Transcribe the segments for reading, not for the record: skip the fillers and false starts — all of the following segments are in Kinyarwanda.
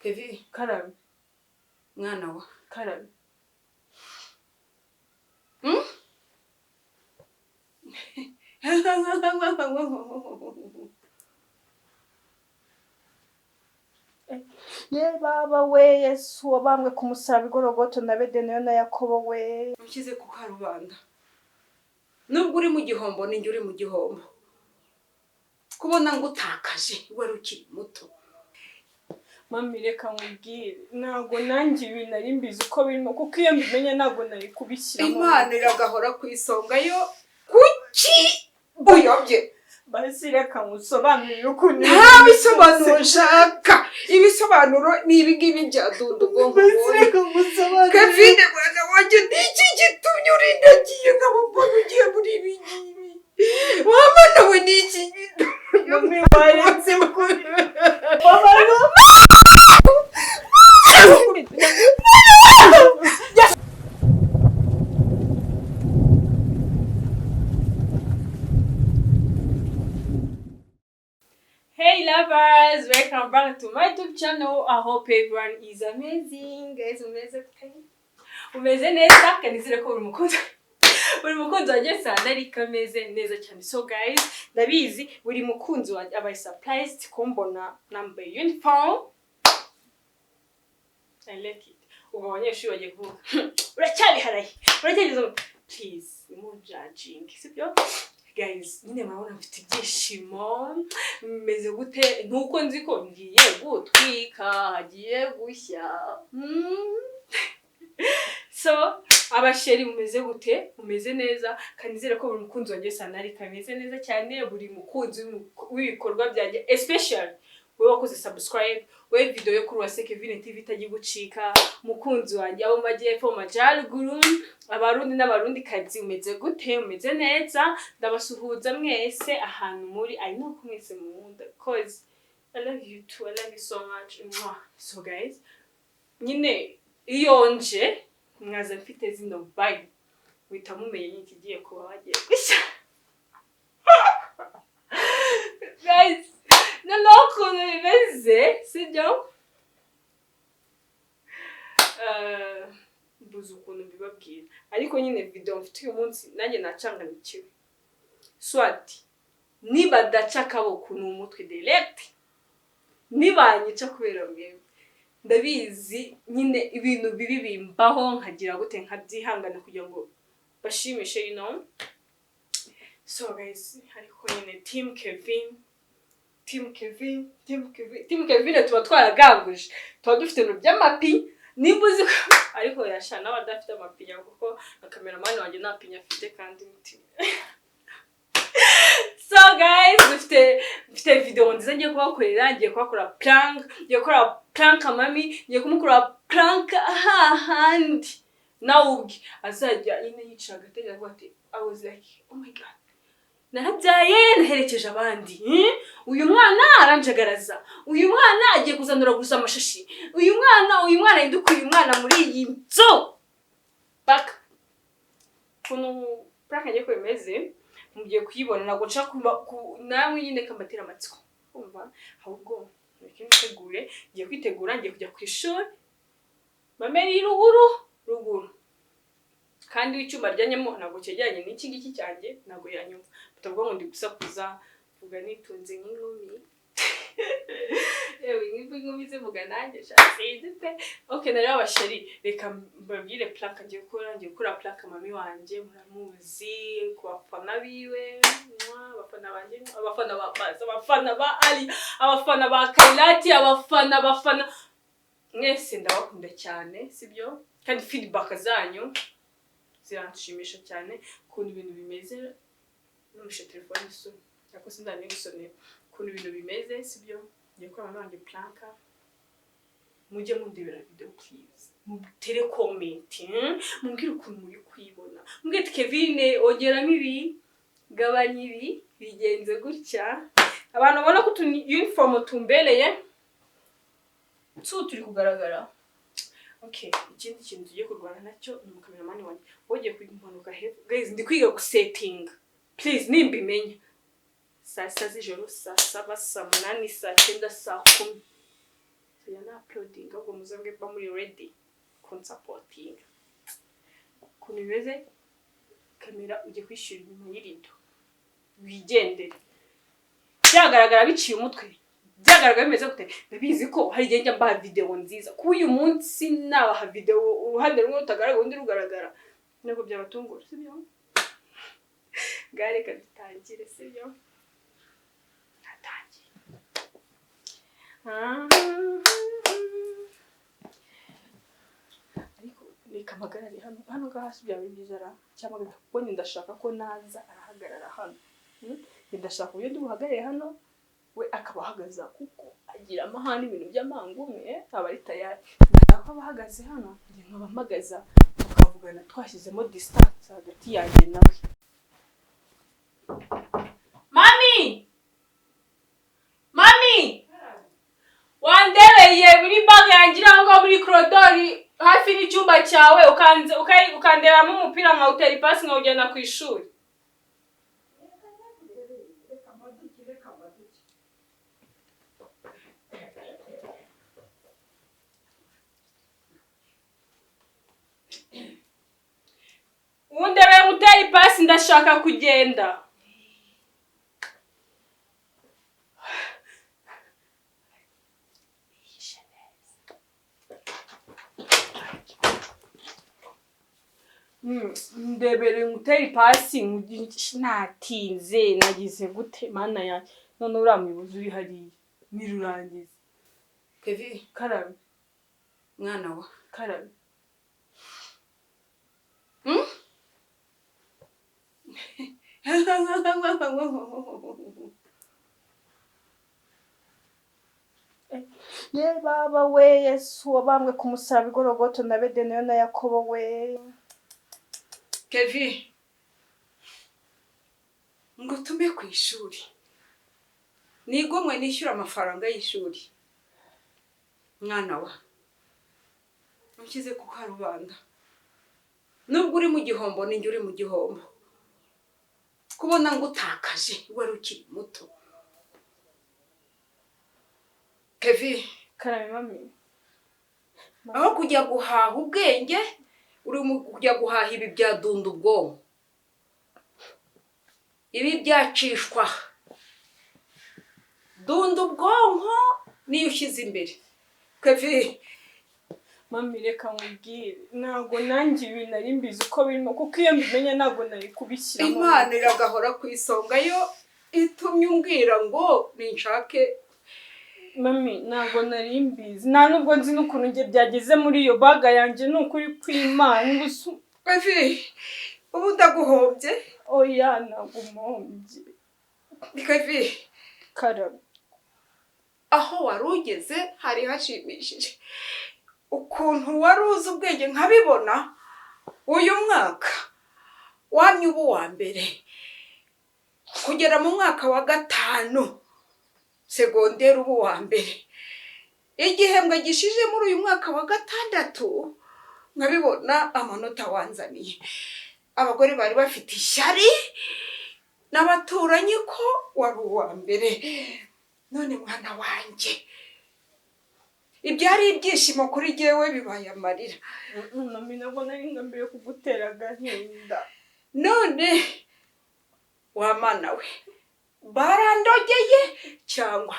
Kevine Karabe mwana wa Karabe Ye baba we Yesu wabambwe ku musaraba igorogoto na Bedeneyo na Yakobo we nkize ku karubanda nubwo uri mu gihombo ninjye uri mu gihombo kubona ngo utakaje wari ukiri muto. Mami reka nkubwire ntago nanjye ibintu ari mbizi uko birimo kuko iyo mbimenye ntago nari kubishyiramo. Imana iragahora ku isonga yo kuki uyobye. Basi reka musobanurire ukuntu nta bisobanuro nshaka. Ibisobanuro ni ibingibi byaduda ubwonko bwoye. Kevine mwana wanjye niki gitumye urindagiye nk'ababona ugiye muri ibi ngibi. Mama nawe niki Mami waretse ukuri. Hey lovers, welcome back to my YouTube channel. I hope everyone is amazing. Guys, umeze neza kandi nizere ko buri mukunzi wagiye sana ari kameze neza cyane. So guys, ndabizi buri mukunzi waje aba surprised kumbona nambaye uniform. I like it. Ubu abanyeshuri bagiye kuvuga uracyari haraye uracyageze please mu judging sibyo guys nyine murabona mfite ibyishimo meze gute ntuko nzi ko ngiye gutwika hagiye gushya so abasheri mumeze gute mumeze neza kandi zere ko buri mukunzi wagiye sana ari kameze neza cyane buri mukunzi w'ibikorwa byanjye especially wewe wakoze subscribe wewe video yo kuri wase Kevine TV itagiye gucika mukunzi wanjye abo majyepfo majaruguru abarundi n'abarundi kazi umeze gute umeze neza ndabasuhuza mwese ahantu muri I know ko mwese munda cause I love you too I love you so much. So guys nyine iyo nje mwaza mfite zino vibe wita mumenye iki giye kuba wagiye guys naloko bimeze sibyo buzu ukuntu bibabwira ariko nyine video mfite uyu munsi nanjye nacanganikiwe swati niba daca kaboko n'umutwe direct nibanyica kubera mwebwe ndabizi nyine ibintu bibi bimbaho nkagira gute nkabyihangana kugira ngo bashimishe so guys ariko nyine team Kevine tuba twaraganguje tuba dufite no by'amapi nimbuzi ariko yashana abadafite amapinya kuko na cameraman wanjye nta pinya afite kandi mutima. So guys mfite video nziza ngiye kubakorera ngiye kubakora prank mami ngiye kumukora prank handi nawugi azajya ine yicara gatega avuga ati I was like oh my god narabyaye naherekeje abandi uyu mwana aranjagaraza uyu mwana agiye kuzanura gusa amashashi uyu mwana yidukuye umwana muri iyi nzo baka kuno prank ngiye kwemeze mugiye kuyibona nago nca namwe nyine kamatira amatsiko umva ahubwo ngiye ngiye kwitegura ngiye kujya ku ishuri mameri ruguru kandi icyuma ryanyemo nago cyejyanye n'iki ngiki cyanjye nago yanyumva batavuga ngo ndi gusakuza vuga nitunze nk'inkumi inkumi zivuga nanjye shasizite okay nareba abasheri reka mbabwire prank ngiye gukora prank mami wanje muramuzi ku bafana biwe abafana banje abafana ba Baza abafana ba Ali abafana ba Kailati abafana mwese ndabakunda cyane sibyo kandi feedback zanyu ziranshimisha cyane kuntu ibintu bimeze n'umushe telefone iso yako sindanye gusonera kuntu ibintu bimeze sibyo ngiye kwa mama wanjye prank mujye mundebera video please mutere comment mumbwire ukuntu muri kwibona mbwite Kevine ogeramo ibi gabanya ibi bigenze gutya abantu babona ko uniform tumbereye turi kugaragara. Okay, ikindi kintu tugiye kurwana nacyo ni cameraman wanjye wogiye kwimpanuka hepfo guys ndi kwiga gusetting please nimbimenya saa 7 z'ijoro saa 7 saa 8 saa 9 saa 10 yana uploading ahubwo muzabwe ba muri ready supporting kuntu bimeze kamera ujye kwishura inyuma y'irido wigendere byagaragara biciye umutwe byagaragara bimeze gute ndabizi ko hari igihe njya mbaha video nziza ku uyu munsi nabaha video uruhande rumwe rutagaragara undi rugaragara nako byabatungura sibyo gare kadutangire sibyo natangiye ariko reka mpagarare hano ngahasi byawe bizara cyangwa mbonye ndashaka ko naza arahagarara hano ndashaka uburyo ndi buhagarare hano we akaba ahagaza kuko agira amahane ibintu by'amangume aba ari tayari ndashaka abahagaze hano ngiye nkabamagaza tukavugana twashyizemo distance hagati yanjye nawe Mami wandereye muri bag yanjye aho muri koridori hafi n'icyumba cyawe ukanderamo umupira nka utera ipasi nka ujyana ku ishuri undebeye utera ipasi ndashaka kugenda ndebere ngutera ipasi natinze nagize gute mana ya none uramuyobozi uri hariya nirurangiza Kevine karabe mwana wa karabe ye baba we Yesu wabambwe ku musaraba igorogoto na Bedeneyo na Yakobo we Kevine ngo tume ku ishuri nigomwe nishyura amafaranga y'ishuri mwana wa nkize ku karubanda nubwo uri mu gihombo ninjye uri mu gihombo kubona ngo utakaje wari ukiri muto Kevine karabe mami aho kujya guhaha ubwenge uri mu kujya guhaha ibi byadunda ubwonko ibi byacishwa dunda ubwonko niyo ushyize imbere Kevine mami reka nkubwire ntabwo nanjye ibintu nari mbizi uko birimo kuko iyo mbimenya ntabwo nari kubishyiramo Imana iragahora ku isonga yo itumye umbwira ngo ninshake mami ntabwo nari mbizi nta nubwo nzi n'ukuntu njye byageze muri iyo baga yanjye ni ukuri kw'Imana Kevine ubu ndaguhombye oya ntabwo umuhombye Kevine karabe aho wari ugeze hari hashimishije ukuntu wari uzi ubwenge nkabibona uyu mwaka wamye ubu wa mbere kugera mu mwaka wa 5 segonderi ubu wa mbere igihembwe gishije muri uyu mwaka wa 6 nkabibona amanota wanzaniye abagore bari bafite ishyari n'abaturanyi ko wari uwa mbere none mwana wanjye ibyari ibyishimo kuri jewe bibaye amarira mami ntabwo nari ngambiriye kugutera agahinda none wa mana we barandogeye cyangwa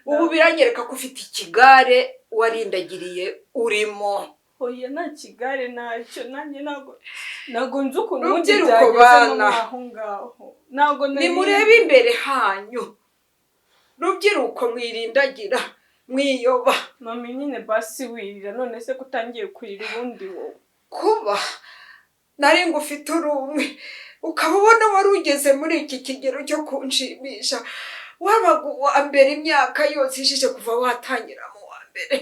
ubu biranyereka ko ufite ikigare warindagiriye urimo oya nta kigare ntacyo nanjye ntabwo nzi ukuntu ubundi byageze aho ngaho ntabwo nimurebe imbere hanyu rubyiruko mwirindagira mwiyoba mami nyine basi wirira none se kutangiye kurira ubundi wowe kuba nari ngufite urumwe ukaba ubona wari ugeze muri iki kigero cyo kunshimisha wabaga uwa mbere imyaka yose ishije kuva watangira mu wa mbere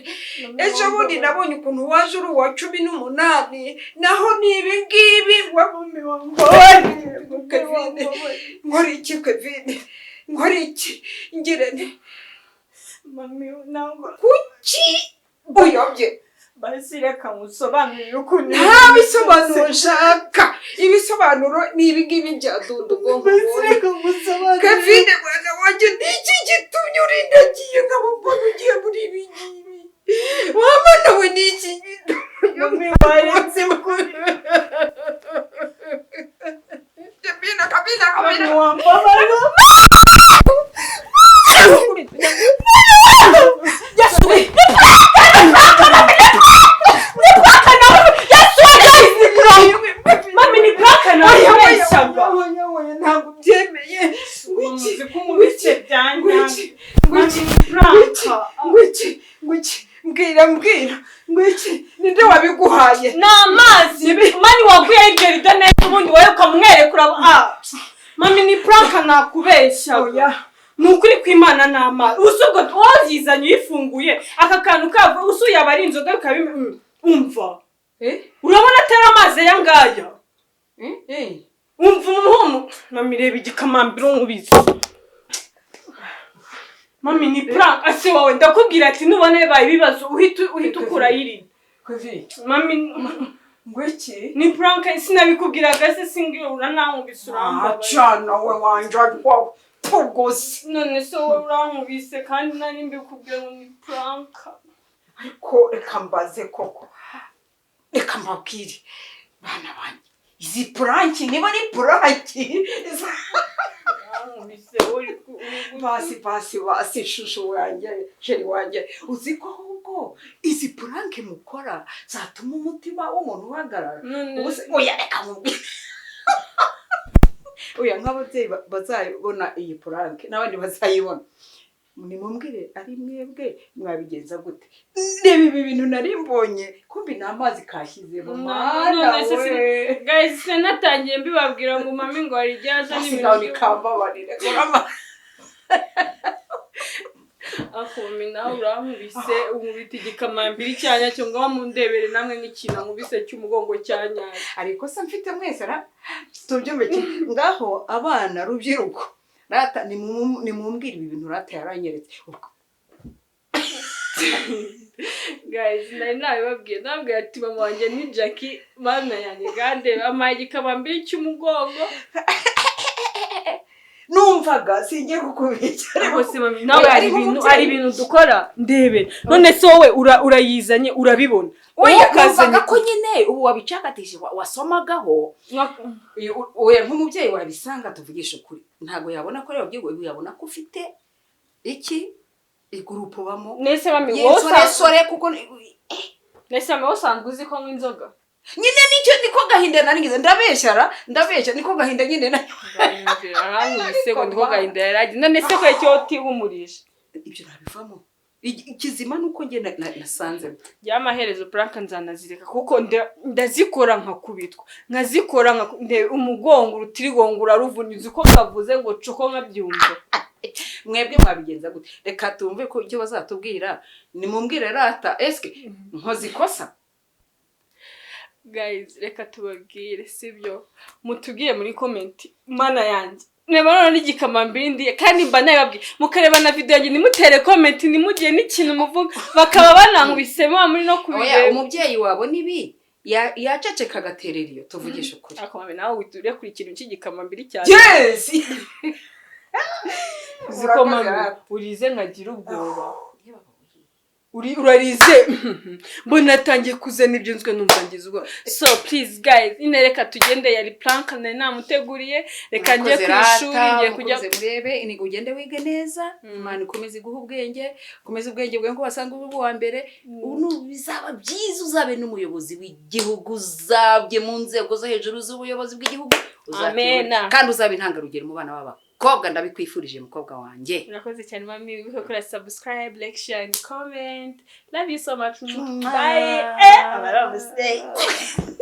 ejo bundi nabonye ukuntu waje uri uwa 18 naho nibi ngibi wabumi wambonye Kevine nkora iki Kevine nkora iki ngirene mami ntabwo kuki uyobye basi reka musobanurire ukuntu nta bisobanuro nshaka ibisobanuro ni ibi ngibi byadunda ubwonko Kevine mwana wanjye n'iki gitumye urindagiye nk'abambona ugiye muri ibi ngibi yewe niki mami waretse kuri Kevine wambabara yasuwe mami ni prank nawe weshaga ntabwo byemeye muzi ko mubice byanyanje ngwiki mbwira ngwiki ninde wabiguhaye n'amazi mani waguye igerido neza ubundi wowe ukamwerekura mami ni prank nakubeshaga nukuri kwimana n'amazi usubwo twozizanye uyifunguye aka kantu kava usuye abari inzoga kabime umva urabona atari amazi yangaya umva umuhumu mami reba igikamambiro nkubizi mami ni prank ase wowe ndakubwira ati nubone baye bibazo uhita ukura yiri mami ngwiki ni prank sinabikubwiraga se singira uranankubise uramba cyana we wanje wawe pogose none se wowe urankubise kandi nari mbikubwira ngo ni prank ariko reka mbaze koko reka mbabwire bana banjye izi pranki niba ari pranki basi shusho wanjye sheri wanjye uzi ko ahubwo izi pranki mukora zatuma umutima w'umuntu uhagarara oya reka mubwire oya nk'ababyeyi bazayibona iyi pranki n'abandi bazayibona nimumbwire ari mwebwe mwabigenza gute reba ibi bintu nari mbonye kumbi n'amazi kashyize mu mana we guys natangiye mbibabwira ngo mami ngo ari ryaza n'ibintu bikambabarire akumi nawe urankubise umubita igikamambiri cyanya cyo ngo mundebere namwe nk'ikintu nkubise cy'umugongo cyanya ariko se mfite mwese tubyumve ngaho abana rubyiruko rata nimumbwire ibi bintu rata yaranyeretse guys nabibabwiye ati mama wanjye ni Jackie bana yanjye gande amaye igikamambiri cy'umugongo numvaga singiye kukubeshya ariko se mami nawe ari ibintu dukora ndebe none se wowe urayizanye urabibona oya kazaga ko nyine ubu wabicakatije wasomagaho oya nk'umubyeyi wabisanga tuvugisha ukuri ntago yabona ko yabwiye yabona ko ufite iki igroupe bamo nese mami sore kuko nese mami wasanzwe uzi ko nk'inzoga nyine nicyo niko gahinda naringize ndabeshya niko gahinda nyine na arangise ngo niko gahinda yaragize none se ko cyo utihumurisha ibyo nabivamo ikizima nuko nge nasanze yamaherezo prank nzanazireka kuko ndazikora nkakubitwa nkazikora umugongo rutirigongura ruvunize uko kavuze ngo coko nkabyumva mwebwe mwabigenza gute reka tumve ko icyo bazatubwira nimumbwire rata eske nkozikosa guys reka tubabwire sibyo mutubwiye muri comment mana yanjye nebana n'igikamambiri ndiye kandi mba nababwiye mukareba na video yanjye nimutere comment nimugiye n'ikintu muvuga bakaba banankubisemo muri no kubireba oya umubyeyi wabo nibi yaceceka gatereriyo tuvugisha ukuri akomame nawe witure kuri ikintu cy'igikamambiri cyane yes zikomama urize nkagira ubwoba urarize mbona natangiye kuzana ibyo nzwe numva ngizwa so please guys inereka tugende yari prank namuteguriye reka ngiye ku ishuri ngiye kujya murebe inigo ugende wige neza imana ikomeze guha ubwenge komeza ubwenge bwe ngo basanga ubu wa mbere ubu bizaba byiza uzabe n'umuyobozi w'igihugu uzabye mu nzego zo hejuru z'ubuyobozi bw'igihugu amena kandi uzabe intangarugero mu bana baba kobwa ndabikwifurije mukobwa wanjye urakoze cyane mami wikora subscribe like share and comment love you so much bye I love you.